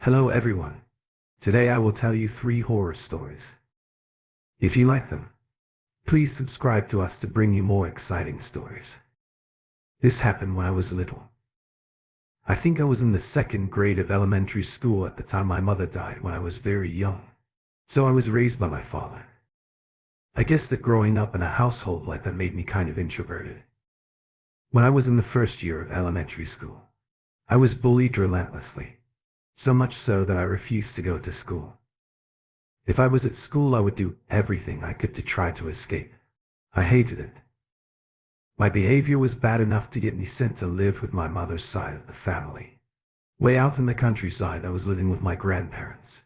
Hello everyone. Today I will tell you 3 horror stories. If you like them, please subscribe to us to bring you more exciting stories. This happened when I was little. I think I was in the 2nd grade of elementary school at the time my mother died when I was very young. So I was raised by my father. I guess that growing up in a household like that made me kind of introverted. When I was in the 1st year of elementary school, I was bullied relentlessly. So much so that I refused to go to school. If I was at school, I would do everything I could to try to escape. I hated it. My behavior was bad enough to get me sent to live with my mother's side of the family. Way out in the countryside, I was living with my grandparents.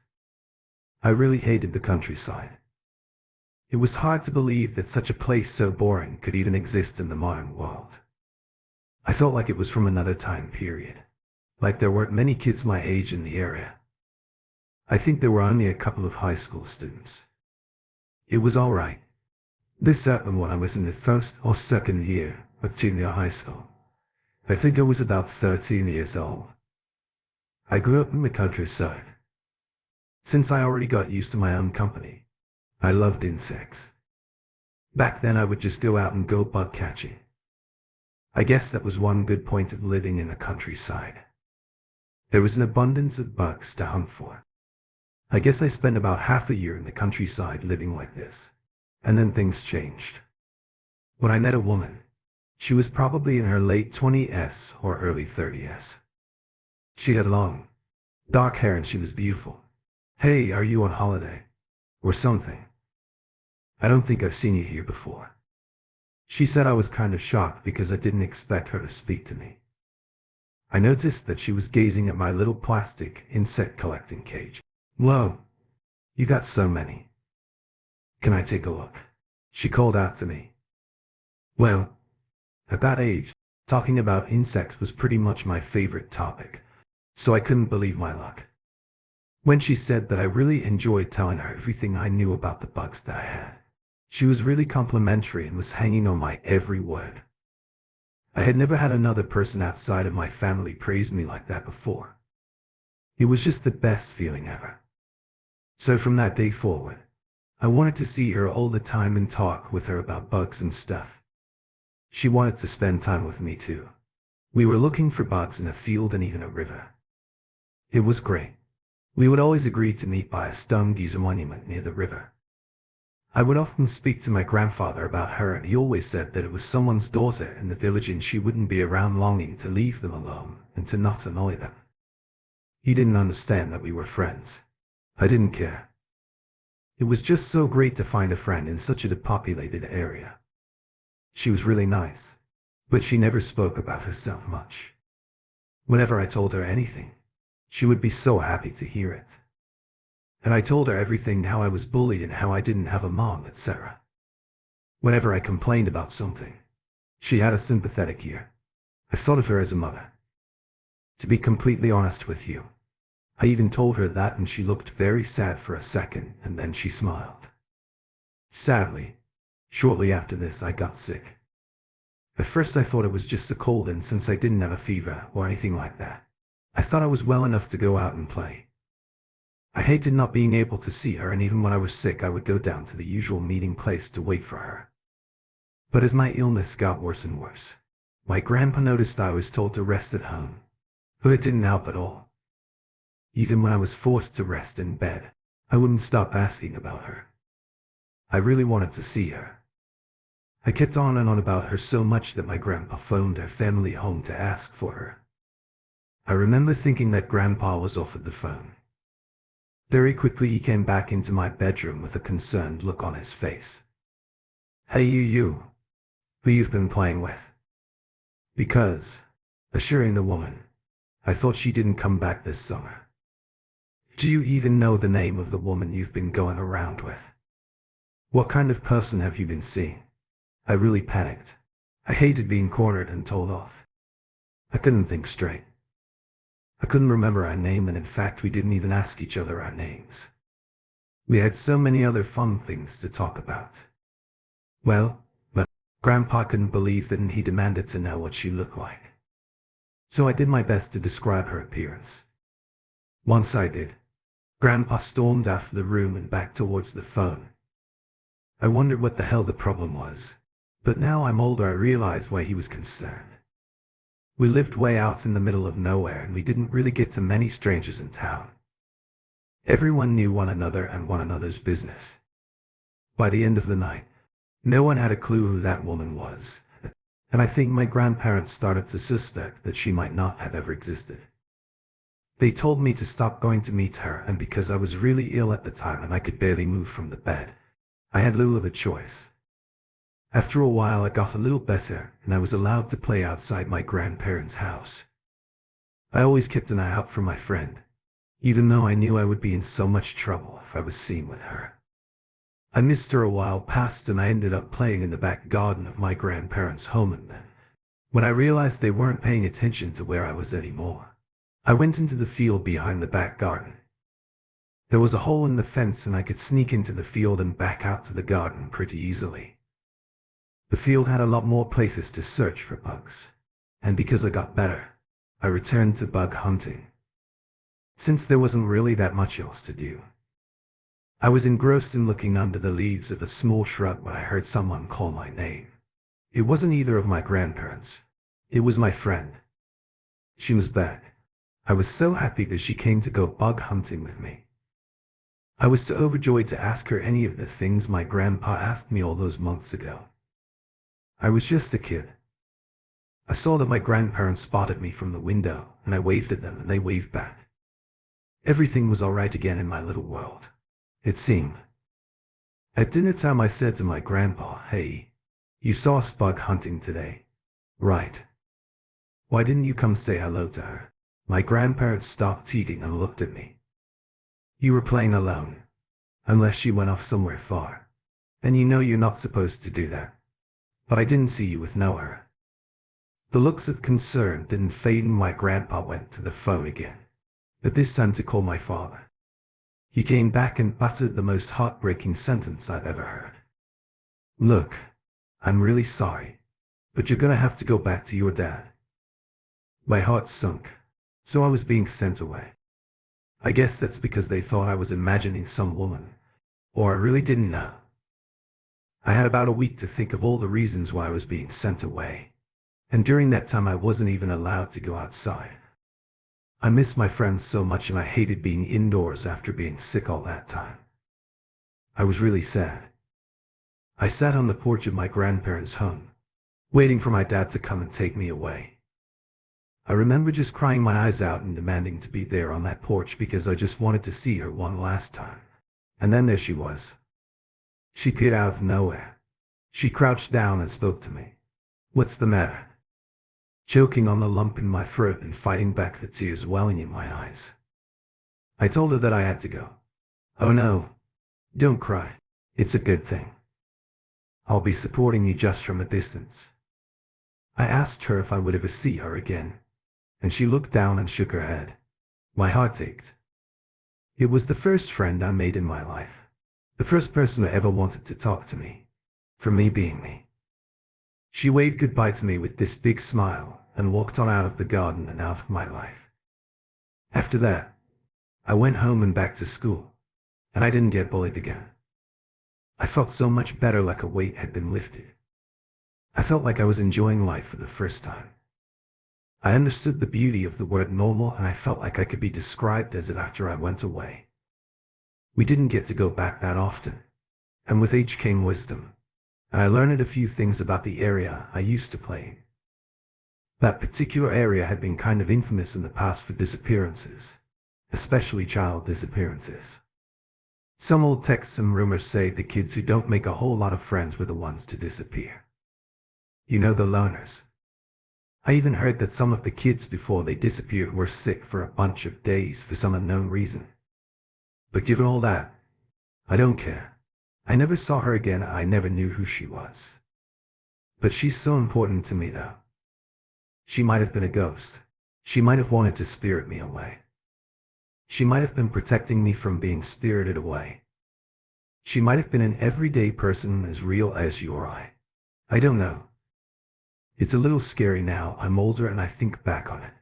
I really hated the countryside. It was hard to believe that such a place so boring could even exist in the modern world. I felt like it was from another time period. Like there weren't many kids my age in the area. I think there were only a couple of high school students. It was alright. This happened when I was in the 1st or 2nd year of junior high school. I think I was about 13 years old. I grew up in the countryside. Since I already got used to my own company, I loved insects. Back then I would just go out and go bug catching. I guess that was one good point of living in the countryside. There was an abundance of bugs to hunt for. I guess I spent about half a year in the countryside living like this. And then things changed. When I met a woman, she was probably in her late 20s or early 30s. She had long, dark hair and she was beautiful. "Hey, are you on holiday? Or something? I don't think I've seen you here before." She said. I was kind of shocked because I didn't expect her to speak to me. I noticed that she was gazing at my little plastic insect collecting cage. "Whoa, you got so many. Can I take a look?" she called out to me. Well, at that age, talking about insects was pretty much my favorite topic, so I couldn't believe my luck. When she said that, I really enjoyed telling her everything I knew about the bugs that I had. She was really complimentary and was hanging on my every word. I had never had another person outside of my family praise me like that before. It was just the best feeling ever. So from that day forward, I wanted to see her all the time and talk with her about bugs and stuff. She wanted to spend time with me too. We were looking for bugs in a field and even a river. It was great. We would always agree to meet by a stone geyser monument near the river. I would often speak to my grandfather about her, and he always said that it was someone's daughter in the village and she wouldn't be around longing to leave them alone and to not annoy them. He didn't understand that we were friends. I didn't care. It was just so great to find a friend in such a depopulated area. She was really nice, but she never spoke about herself much. Whenever I told her anything, she would be so happy to hear it. And I told her everything, how I was bullied and how I didn't have a mom, etc. Whenever I complained about something, she had a sympathetic ear. I thought of her as a mother. To be completely honest with you, I even told her that, and she looked very sad for a second and then she smiled. Sadly, shortly after this I got sick. At first I thought it was just a cold, and since I didn't have a fever or anything like that, I thought I was well enough to go out and play. I hated not being able to see her, and even when I was sick I would go down to the usual meeting place to wait for her. But as my illness got worse and worse, my grandpa noticed I was told to rest at home, but it didn't help at all. Even when I was forced to rest in bed, I wouldn't stop asking about her. I really wanted to see her. I kept on and on about her so much that my grandpa phoned her family home to ask for her. I remember thinking that grandpa was off at the phone. Very quickly he came back into my bedroom with a concerned look on his face. "Hey you, who you've been playing with?" Because, assuring the woman, I thought she didn't come back this summer. "Do you even know the name of the woman you've been going around with? What kind of person have you been seeing?" I really panicked. I hated being cornered and told off. I couldn't think straight. I couldn't remember our name, and in fact we didn't even ask each other our names. We had so many other fun things to talk about. Well, but Grandpa couldn't believe that, and he demanded to know what she looked like. So I did my best to describe her appearance. Once I did, Grandpa stormed out of the room and back towards the phone. I wondered what the hell the problem was, but now I'm older I realize why he was concerned. We lived way out in the middle of nowhere and we didn't really get to many strangers in town. Everyone knew one another and one another's business. By the end of the night, no one had a clue who that woman was, and I think my grandparents started to suspect that she might not have ever existed. They told me to stop going to meet her, and because I was really ill at the time and I could barely move from the bed, I had little of a choice. After a while I got a little better, and I was allowed to play outside my grandparents' house. I always kept an eye out for my friend, even though I knew I would be in so much trouble if I was seen with her. I missed her a while past and I ended up playing in the back garden of my grandparents' home, and then, when I realized they weren't paying attention to where I was anymore, I went into the field behind the back garden. There was a hole in the fence and I could sneak into the field and back out to the garden pretty easily. The field had a lot more places to search for bugs, and because I got better, I returned to bug hunting. Since there wasn't really that much else to do, I was engrossed in looking under the leaves of a small shrub when I heard someone call my name. It wasn't either of my grandparents. It was my friend. She was back. I was so happy that she came to go bug hunting with me. I was too overjoyed to ask her any of the things my grandpa asked me all those months ago. I was just a kid. I saw that my grandparents spotted me from the window, and I waved at them and they waved back. Everything was all right again in my little world, it seemed. At dinner time I said to my grandpa, "Hey, you saw us bug hunting today, right? Why didn't you come say hello to her?" My grandparents stopped eating and looked at me. "You were playing alone, unless she went off somewhere far, and you know you're not supposed to do that. But I didn't see you with her." The looks of concern didn't fade and my grandpa went to the phone again, but this time to call my father. He came back and uttered the most heartbreaking sentence I've ever heard. "Look, I'm really sorry, but you're gonna have to go back to your dad." My heart sunk, so I was being sent away. I guess that's because they thought I was imagining some woman, or I really didn't know. I had about a week to think of all the reasons why I was being sent away, and during that time I wasn't even allowed to go outside. I missed my friends so much and I hated being indoors after being sick all that time. I was really sad. I sat on the porch of my grandparents' home, waiting for my dad to come and take me away. I remember just crying my eyes out and demanding to be there on that porch because I just wanted to see her one last time. And then there she was. She appeared out of nowhere. She crouched down and spoke to me. "What's the matter?" Choking on the lump in my throat and fighting back the tears welling in my eyes, I told her that I had to go. "Oh no, don't cry. It's a good thing. I'll be supporting you just from a distance." I asked her if I would ever see her again, and she looked down and shook her head. My heart ached. It was the first friend I made in my life, the first person who ever wanted to talk to me, for me being me. She waved goodbye to me with this big smile and walked on out of the garden and out of my life. After that, I went home and back to school, and I didn't get bullied again. I felt so much better, like a weight had been lifted. I felt like I was enjoying life for the first time. I understood the beauty of the word normal, and I felt like I could be described as it after I went away. We didn't get to go back that often, and with age came wisdom, and I learned a few things about the area I used to play in. That particular area had been kind of infamous in the past for disappearances, especially child disappearances. Some old texts and rumors say the kids who don't make a whole lot of friends were the ones to disappear. You know, the loners. I even heard that some of the kids before they disappeared were sick for a bunch of days for some unknown reason. But given all that, I don't care. I never saw her again. I never knew who she was. But she's so important to me, though. She might have been a ghost. She might have wanted to spirit me away. She might have been protecting me from being spirited away. She might have been an everyday person as real as you or I. I don't know. It's a little scary now I'm older and I think back on it.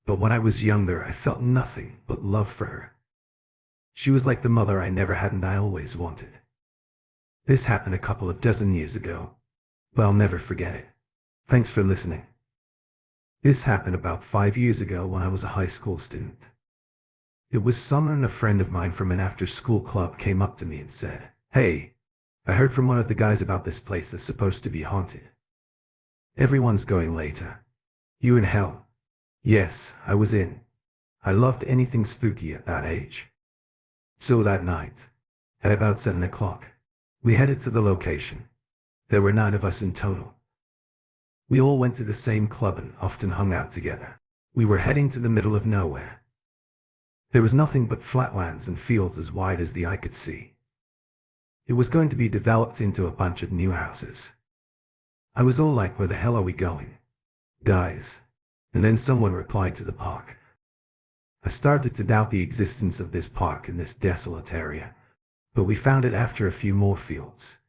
But when I was younger, I felt nothing but love for her. She was like the mother I never had and I always wanted. This happened a couple of dozen years ago, but I'll never forget it. Thanks for listening. This happened about 5 years ago when I was a high school student. It was summer and a friend of mine from an after-school club came up to me and said, "Hey, I heard from one of the guys about this place that's supposed to be haunted. Everyone's going later. You in hell?" Yes, I was in. I loved anything spooky at that age. So that night, at about 7 o'clock, we headed to the location. There were 9 of us in total. We all went to the same club and often hung out together. We were heading to the middle of nowhere. There was nothing but flatlands and fields as wide as the eye could see. It was going to be developed into a bunch of new houses. I was all like, where the hell are we going, guys? And then someone replied, to the park. I started to doubt the existence of this park in this desolate area, but we found it after a few more fields.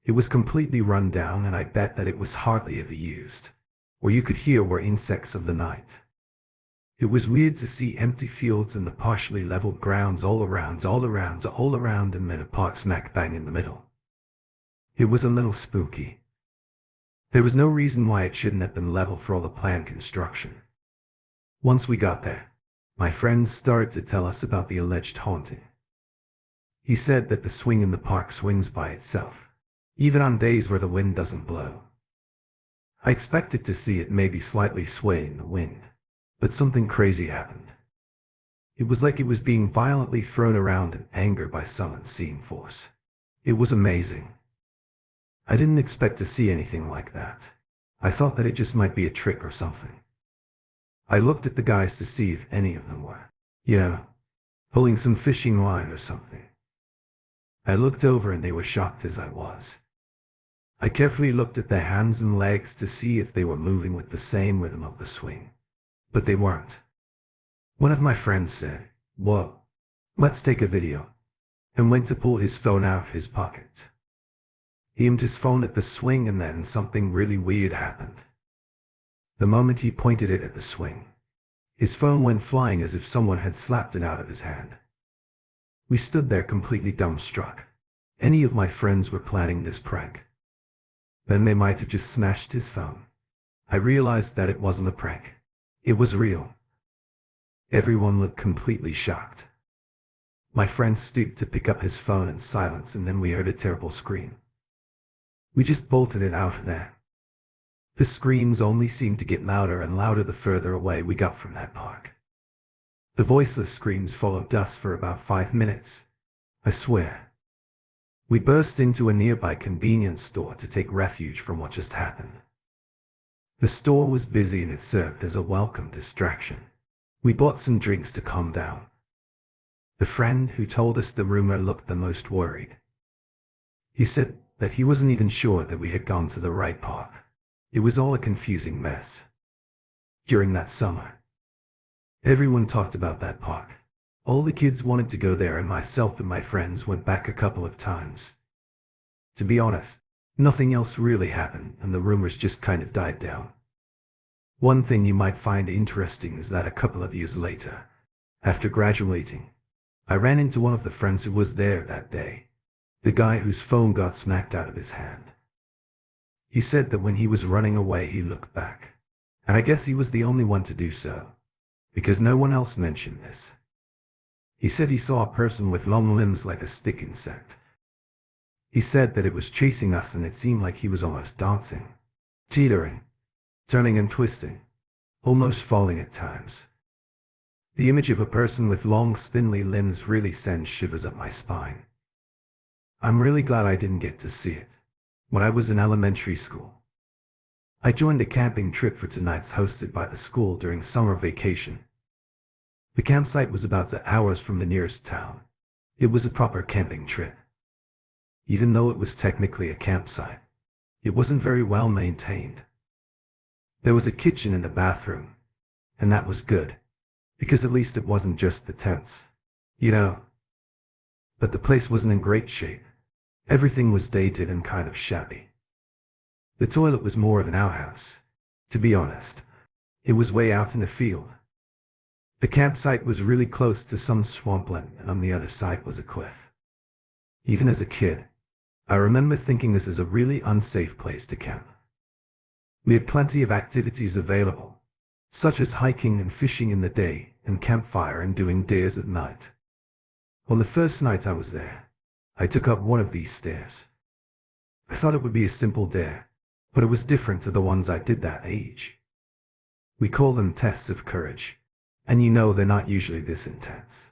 It was completely run down, and I bet that it was hardly ever used. Where you could hear were insects of the night. It was weird to see empty fields and the partially leveled grounds all around, and then a park smack bang in the middle. It was a little spooky. There was no reason why it shouldn't have been level for all the planned construction. Once we got there, my friends started to tell us about the alleged haunting. He said that the swing in the park swings by itself, even on days where the wind doesn't blow. I expected to see it maybe slightly sway in the wind, but something crazy happened. It was like it was being violently thrown around in anger by some unseen force. It was amazing. I didn't expect to see anything like that. I thought that it just might be a trick or something. I looked at the guys to see if any of them were, pulling some fishing line or something. I looked over and they were shocked as I was. I carefully looked at their hands and legs to see if they were moving with the same rhythm of the swing, but they weren't. One of my friends said, "Whoa, let's take a video," and went to pull his phone out of his pocket. He aimed his phone at the swing, and then something really weird happened. The moment he pointed it at the swing, his phone went flying as if someone had slapped it out of his hand. We stood there completely dumbstruck. Any of my friends were planning this prank. Then they might have just smashed his phone. I realized that it wasn't a prank. It was real. Everyone looked completely shocked. My friend stooped to pick up his phone in silence, and then we heard a terrible scream. We just bolted it out of there. The screams only seemed to get louder and louder the further away we got from that park. The voiceless screams followed us for about 5 minutes. I swear. We burst into a nearby convenience store to take refuge from what just happened. The store was busy and it served as a welcome distraction. We bought some drinks to calm down. The friend who told us the rumor looked the most worried. He said that he wasn't even sure that we had gone to the right park. It was all a confusing mess. During that summer, everyone talked about that park. All the kids wanted to go there, and myself and my friends went back a couple of times. To be honest, nothing else really happened, and the rumors just kind of died down. One thing you might find interesting is that a couple of years later, after graduating, I ran into one of the friends who was there that day, the guy whose phone got smacked out of his hand. He said that when he was running away he looked back, and I guess he was the only one to do so, because no one else mentioned this. He said he saw a person with long limbs like a stick insect. He said that it was chasing us, and it seemed like he was almost dancing, teetering, turning and twisting, almost falling at times. The image of a person with long spindly limbs really sends shivers up my spine. I'm really glad I didn't get to see it when I was in elementary school. I joined a camping trip for 2 nights hosted by the school during summer vacation. The campsite was about 2 hours from the nearest town. It was a proper camping trip. Even though it was technically a campsite, it wasn't very well maintained. There was a kitchen and a bathroom, and that was good, because at least it wasn't just the tents, But the place wasn't in great shape. Everything was dated and kind of shabby. The toilet was more of an outhouse. To be honest, it was way out in the field, The campsite was really close to some swampland, and on the other side was a cliff. Even as a kid, I remember thinking this is a really unsafe place to camp. We had plenty of activities available, such as hiking and fishing in the day, and campfire and doing dares at night. On the first night I was there, I took up one of these stairs. I thought it would be a simple dare, but it was different to the ones I did that age. We call them tests of courage, and you know they're not usually this intense.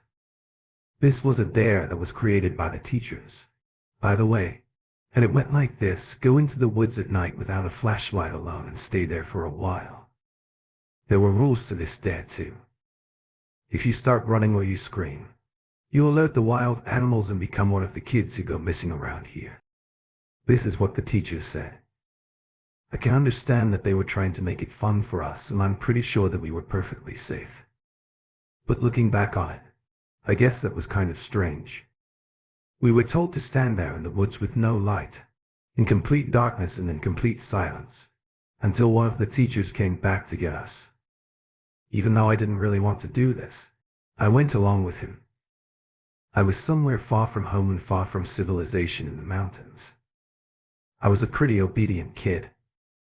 This was a dare that was created by the teachers, by the way, and it went like this: go into the woods at night without a flashlight alone and stay there for a while. There were rules to this dare too. If you start running or you scream, you alert the wild animals and become one of the kids who go missing around here. This is what the teachers said. I can understand that they were trying to make it fun for us, and I'm pretty sure that we were perfectly safe. But looking back on it, I guess that was kind of strange. We were told to stand there in the woods with no light, in complete darkness and in complete silence, until one of the teachers came back to get us. Even though I didn't really want to do this, I went along with him. I was somewhere far from home and far from civilization in the mountains. I was a pretty obedient kid,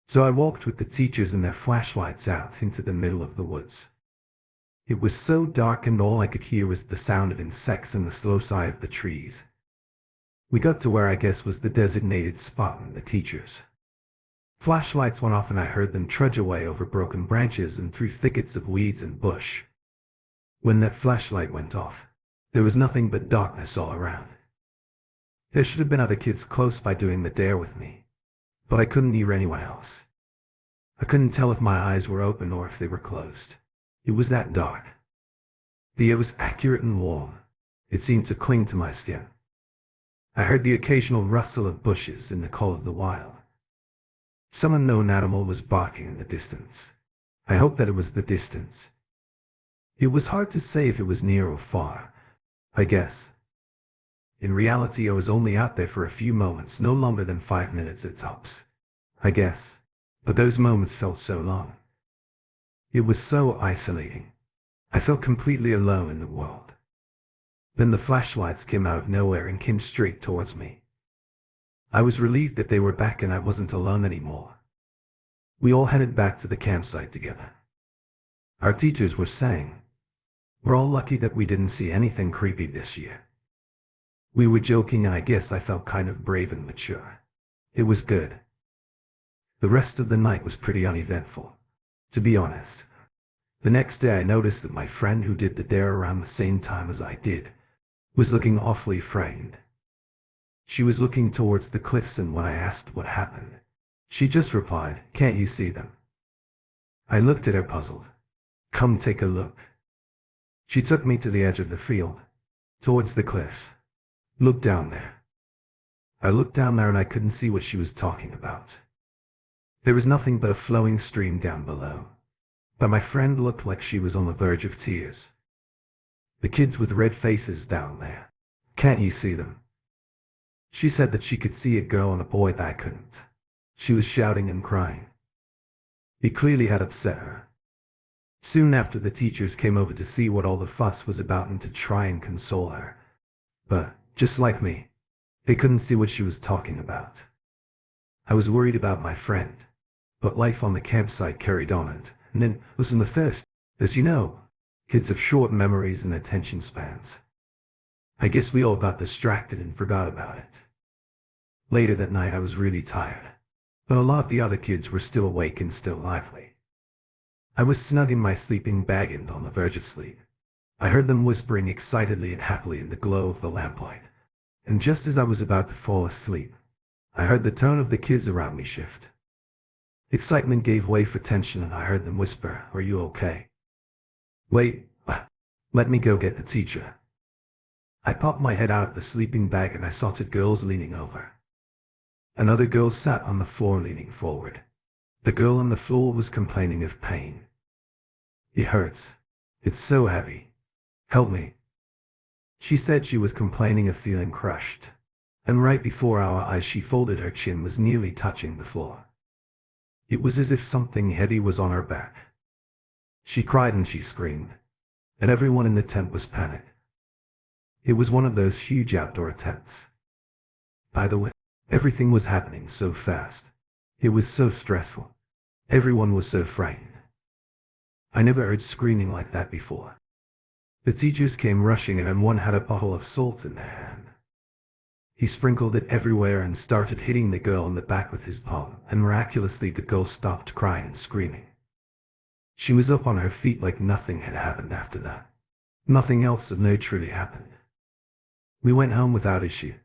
so I walked with the teachers and their flashlights out into the middle of the woods. It was so dark and all I could hear was the sound of insects and the slow sigh of the trees. We got to where I guess was the designated spot and the teachers. Flashlights went off and I heard them trudge away over broken branches and through thickets of weeds and bush. When that flashlight went off, there was nothing but darkness all around. There should have been other kids close by doing the dare with me, but I couldn't hear anyone else. I couldn't tell if my eyes were open or if they were closed. It was that dark. The air was accurate and warm. It seemed to cling to my skin. I heard the occasional rustle of bushes and the call of the wild. Some unknown animal was barking in the distance. I hoped that it was the distance. It was hard to say if it was near or far, I guess. In reality, I was only out there for a few moments, no longer than 5 minutes at tops, I guess. But those moments felt so long. It was so isolating. I felt completely alone in the world. Then the flashlights came out of nowhere and came straight towards me. I was relieved that they were back and I wasn't alone anymore. We all headed back to the campsite together. Our teachers were saying, "We're all lucky that we didn't see anything creepy this year." We were joking and I guess I felt kind of brave and mature. It was good. The rest of the night was pretty uneventful, to be honest. The next day I noticed that my friend who did the dare around the same time as I did was looking awfully frightened. She was looking towards the cliffs, and when I asked what happened, she just replied, "Can't you see them?" I looked at her puzzled. "Come take a look." She took me to the edge of the field, towards the cliffs. "Look down there." I looked down there and I couldn't see what she was talking about. There was nothing but a flowing stream down below, but my friend looked like she was on the verge of tears. "The kids with red faces down there. Can't you see them?" She said that she could see a girl and a boy that I couldn't. She was shouting and crying. It clearly had upset her. Soon after, the teachers came over to see what all the fuss was about and to try and console her. But, just like me, they couldn't see what she was talking about. I was worried about my friend, but life on the campsite carried on, and then was in the thirst. As you know, kids have short memories and attention spans. I guess we all got distracted and forgot about it. Later that night I was really tired, but a lot of the other kids were still awake and still lively. I was snug in my sleeping bag and on the verge of sleep. I heard them whispering excitedly and happily in the glow of the lamplight, and just as I was about to fall asleep, I heard the tone of the kids around me shift. Excitement gave way for tension and I heard them whisper, "Are you okay?" "Wait, let me go get the teacher." I popped my head out of the sleeping bag and I saw two girls leaning over. Another girl sat on the floor leaning forward. The girl on the floor was complaining of pain. "It hurts. It's so heavy. Help me." She said she was complaining of feeling crushed, and right before our eyes she folded her chin, was nearly touching the floor. It was as if something heavy was on her back. She cried and she screamed. and everyone in the tent was panicked. It was one of those huge outdoor tents. By the way, everything was happening so fast. It was so stressful. Everyone was so frightened. I never heard screaming like that before. The teachers came rushing in and one had a bottle of salt in their hand. He sprinkled it everywhere and started hitting the girl in the back with his palm, and miraculously the girl stopped crying and screaming. She was up on her feet like nothing had happened after that. Nothing else of note truly happened. We went home without issue.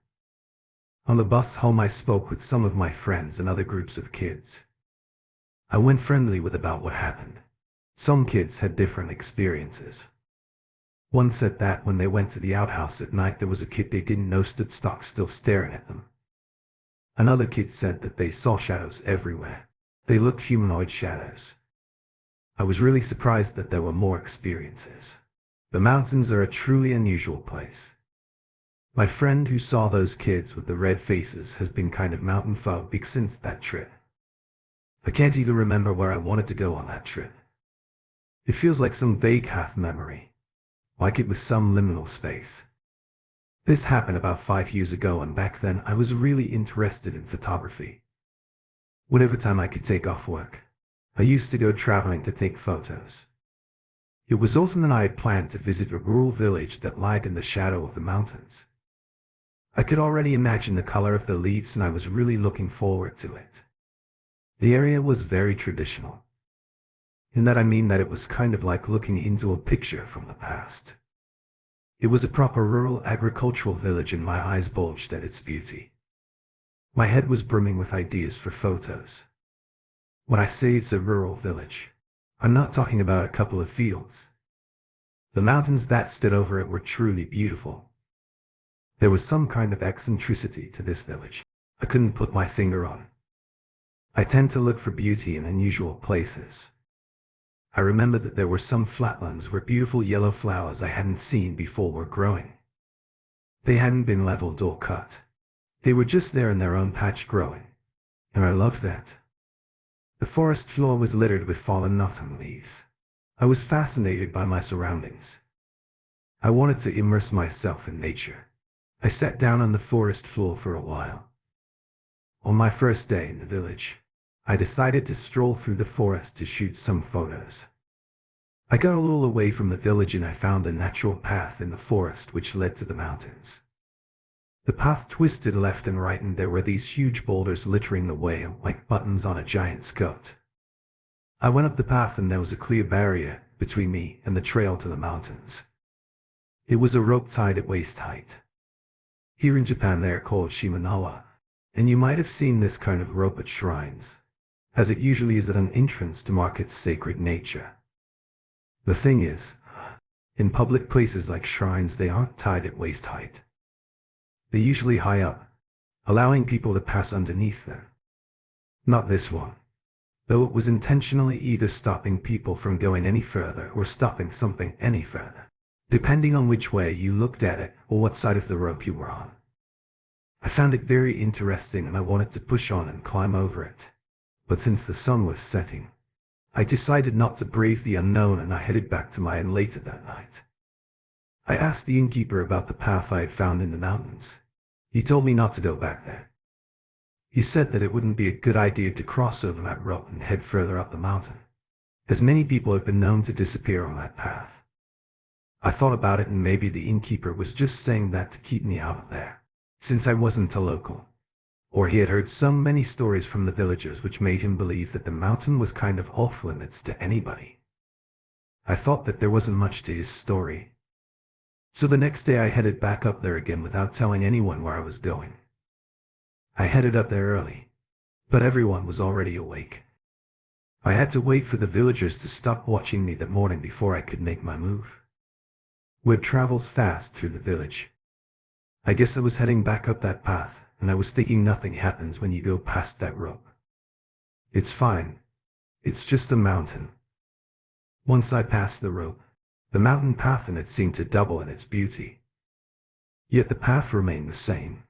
On the bus home I spoke with some of my friends and other groups of kids. I went friendly with about what happened. Some kids had different experiences. One said that when they went to the outhouse at night there was a kid they didn't know stood stock still staring at them. Another kid said that they saw shadows everywhere. They looked humanoid shadows. I was really surprised that there were more experiences. The mountains are a truly unusual place. My friend who saw those kids with the red faces has been kind of mountain phobic since that trip. I can't even remember where I wanted to go on that trip. It feels like some vague half memory. Like it was some liminal space. This happened about 5 years ago, and back then I was really interested in photography. Whenever time I could take off work, I used to go traveling to take photos. It was autumn and I had planned to visit a rural village that lied in the shadow of the mountains. I could already imagine the color of the leaves and I was really looking forward to it. The area was very traditional. In that I mean that it was kind of like looking into a picture from the past. It was a proper rural agricultural village and my eyes bulged at its beauty. My head was brimming with ideas for photos. When I say it's a rural village, I'm not talking about a couple of fields. The mountains that stood over it were truly beautiful. There was some kind of eccentricity to this village I couldn't put my finger on. I tend to look for beauty in unusual places. I remember that there were some flatlands where beautiful yellow flowers I hadn't seen before were growing. They hadn't been leveled or cut. They were just there in their own patch growing. And I loved that. The forest floor was littered with fallen autumn leaves. I was fascinated by my surroundings. I wanted to immerse myself in nature. I sat down on the forest floor for a while. On my first day in the village, I decided to stroll through the forest to shoot some photos. I got a little away from the village and I found a natural path in the forest which led to the mountains. The path twisted left and right and there were these huge boulders littering the way like buttons on a giant's coat. I went up the path and there was a clear barrier between me and the trail to the mountains. It was a rope tied at waist height. Here in Japan they are called shimanawa, and you might have seen this kind of rope at shrines, as it usually is at an entrance to mark its sacred nature. The thing is, in public places like shrines they aren't tied at waist height. They're usually high up, allowing people to pass underneath them. Not this one, though it was intentionally either stopping people from going any further or stopping something any further, depending on which way you looked at it or what side of the rope you were on. I found it very interesting and I wanted to push on and climb over it. But since the sun was setting, I decided not to brave the unknown and I headed back to my inn later that night. I asked the innkeeper about the path I had found in the mountains. He told me not to go back there. He said that it wouldn't be a good idea to cross over that rope and head further up the mountain, as many people have been known to disappear on that path. I thought about it and maybe the innkeeper was just saying that to keep me out of there, since I wasn't a local. Or he had heard so many stories from the villagers which made him believe that the mountain was kind of off limits to anybody. I thought that there wasn't much to his story. So the next day I headed back up there again without telling anyone where I was going. I headed up there early, but everyone was already awake. I had to wait for the villagers to stop watching me that morning before I could make my move. Word travels fast through the village. I guess I was heading back up that path, and I was thinking nothing happens when you go past that rope. It's fine. It's just a mountain. Once I passed the rope, the mountain path in it seemed to double in its beauty. Yet the path remained the same,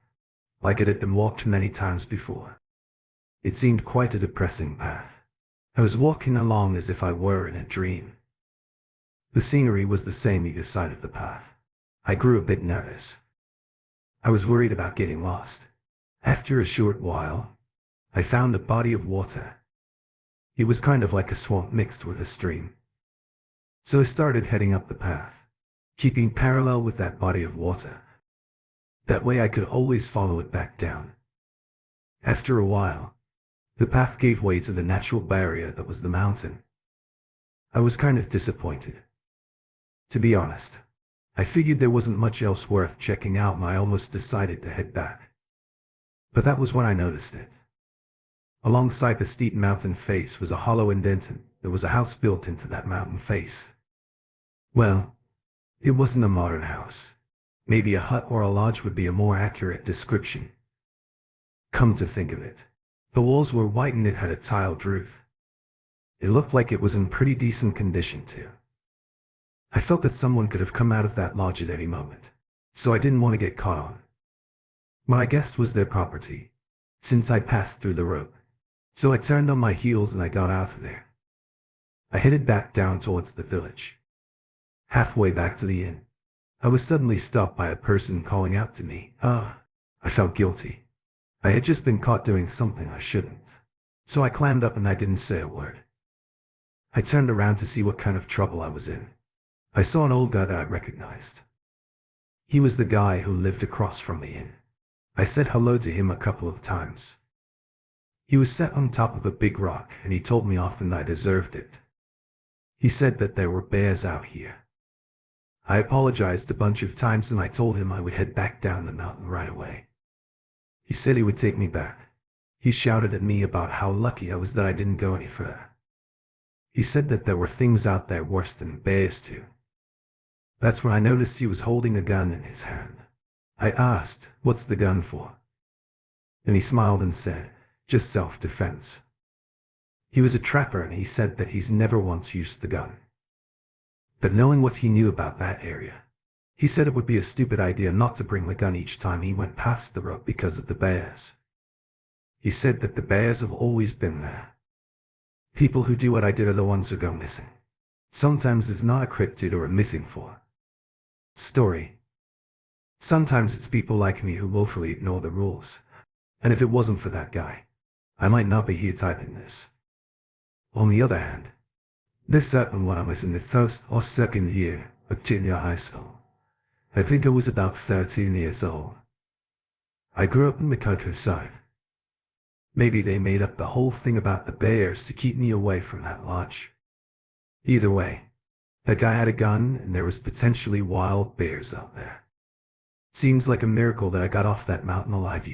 like it had been walked many times before. It seemed quite a depressing path. I was walking along as if I were in a dream. The scenery was the same either side of the path. I grew a bit nervous. I was worried about getting lost. After a short while, I found a body of water. It was kind of like a swamp mixed with a stream. So I started heading up the path, keeping parallel with that body of water. That way I could always follow it back down. After a while, the path gave way to the natural barrier that was the mountain. I was kind of disappointed. To be honest, I figured there wasn't much else worth checking out and I almost decided to head back. But that was when I noticed it. Alongside the steep mountain face was a hollow indentation. There was a house built into that mountain face. Well, it wasn't a modern house. Maybe a hut or a lodge would be a more accurate description. Come to think of it, the walls were white and it had a tiled roof. It looked like it was in pretty decent condition too. I felt that someone could have come out of that lodge at any moment, so I didn't want to get caught on. My guess was their property, since I passed through the rope. So I turned on my heels and I got out of there. I headed back down towards the village. Halfway back to the inn, I was suddenly stopped by a person calling out to me. I felt guilty. I had just been caught doing something I shouldn't. So I climbed up and I didn't say a word. I turned around to see what kind of trouble I was in. I saw an old guy that I recognized. He was the guy who lived across from the inn. I said hello to him a couple of times. He was set on top of a big rock and he told me often I deserved it. He said that there were bears out here. I apologized a bunch of times and I told him I would head back down the mountain right away. He said he would take me back. He shouted at me about how lucky I was that I didn't go any further. He said that there were things out there worse than bears too. That's when I noticed he was holding a gun in his hand. I asked, "What's the gun for?" And he smiled and said, "Just self-defense." He was a trapper and he said that he's never once used the gun. But knowing what he knew about that area, he said it would be a stupid idea not to bring the gun each time he went past the rope because of the bears. He said that the bears have always been there. People who do what I did are the ones who go missing. Sometimes it's not a cryptid or a missing for story. Sometimes it's people like me who willfully ignore the rules. And if it wasn't for that guy, I might not be here typing this. On the other hand, this happened when I was in the first or second year of junior high school. I think I was about 13 years old. I grew up in the countryside. Maybe they made up the whole thing about the bears to keep me away from that lodge. Either way, that guy had a gun and there was potentially wild bears out there. Seems like a miracle that I got off that mountain alive.